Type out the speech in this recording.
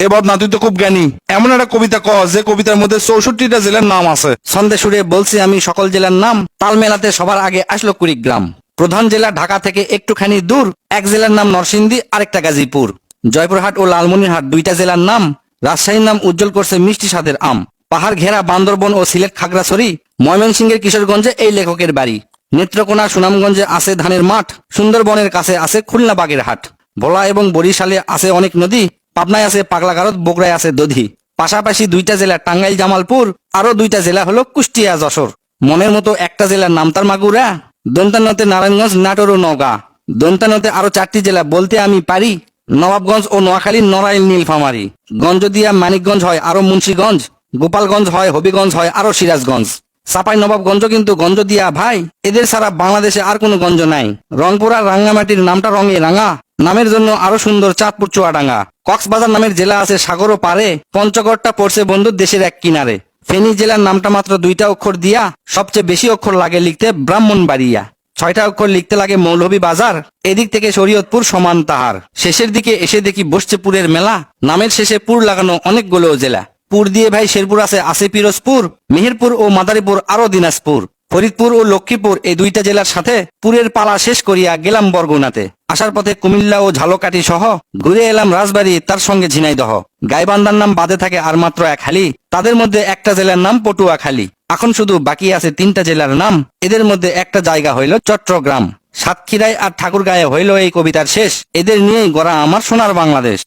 এবার না তুই তো খুব জ্ঞানী, এমন একটা কবিতা ক যে কবিতার মধ্যে 64টা জেলার নাম আছে। ছন্দে সুরে বলছি আমি সকল জেলার নাম, তাল মেলাতে সবার আগে আসলো কুড়িগ্রাম। প্রধান জেলা ঢাকা থেকে একটুখানি দূর, এক জেলার নাম নরসিংদী, আরেকটা গাজীপুর। জয়পুরহাট ও লালমনিরহাট দুইটা জেলার নাম, রাজশাহীর নাম উজ্জ্বল করছে মিষ্টি স্বাদের আম। পাহাড় ঘেরা বান্দরবন ও সিলেট খাগড়াছড়ি, ময়মনসিংহের কিশোরগঞ্জে এই লেখকের বাড়ি। নেত্রকোনা সুনামগঞ্জে আছে ধানের মাঠ, সুন্দরবনের কাছে আছে খুলনা বাগের হাট। ভোলা এবং বরিশালে আছে অনেক নদী, পাবনায় আছে পাগলাগারদ, বগুড়ায় আছে দধি। পাশাপাশি দুইটা জেলা টাঙ্গাইল জামালপুর, আরো দুইটা জেলা হলো কুষ্টিয়া যশোর। মনের মতো একটা জেলার নাম তার মাগুরা, দন্তানতে নারায়ণগঞ্জ, নাটোর ও নওগাঁ। দন্তানতে আরো 4টি জেলা বলতে আমি পারি, নবাবগঞ্জ ও নোয়াখালী, নড়াইল, নীলফামারী। গঞ্জদিয়া মানিকগঞ্জ হয় আরো মুন্সিগঞ্জ, গোপালগঞ্জ হয়, হবিগঞ্জ হয় আরো সিরাজগঞ্জ। চাপাই নবাবগঞ্জ কিন্তু গঞ্জ দিয়া ভাই, এদের ছাড়া বাংলাদেশে আর কোনো গঞ্জ নাই। রংপুর আর রাঙ্গামাটির নামটা রঙে রাঙা, নামের জন্য আরো সুন্দর চাঁদপুর চুয়াডাঙ্গা। কক্সবাজার নামের জেলা আছে সাগরও পারে, পঞ্চগড়টা পড়ছে বন্ধু দেশের এক কিনারে। ফেনী জেলার নামটা মাত্র 2টা অক্ষর দিয়া, সবচেয়ে বেশি অক্ষর লাগে লিখতে ব্রাহ্মণবাড়িয়া। 6টা অক্ষর লিখতে লাগে মৌলভীবাজার, এদিক থেকে শরীয়তপুর সমান তাহার। শেষের দিকে এসে দেখি বসছে পুরের মেলা, নামের শেষে পুর লাগানো অনেকগুলো জেলা। পুর দিয়ে ভাই শেরপুর আছে পিরোজপুর, মেহেরপুর ও মাদারীপুর আরো দিনাজপুর। ফরিদপুর ও লক্ষ্মীপুর এই দুইটা জেলার সাথে পুরের পালা শেষ করিয়া গেলাম বরগুনাতে। আসার পথে কুমিল্লা ও ঝালকাঠি সহ ঘুরে এলাম রাজবাড়ী, তার সঙ্গে ঝিনাইদহ। গাইবান্ধার নাম বাদে থাকে আর মাত্র এক হালি, তাদের মধ্যে একটা জেলার নাম পটুয়াখালী। এখন শুধু বাকি আছে 3টা জেলার নাম, এদের মধ্যে একটা জায়গা হইল চট্টগ্রাম। সাতক্ষীরায় আর ঠাকুরগাঁয়ে হইল এই কবিতার শেষ। এদের নিয়েই গড়া আমার সোনার বাংলাদেশ।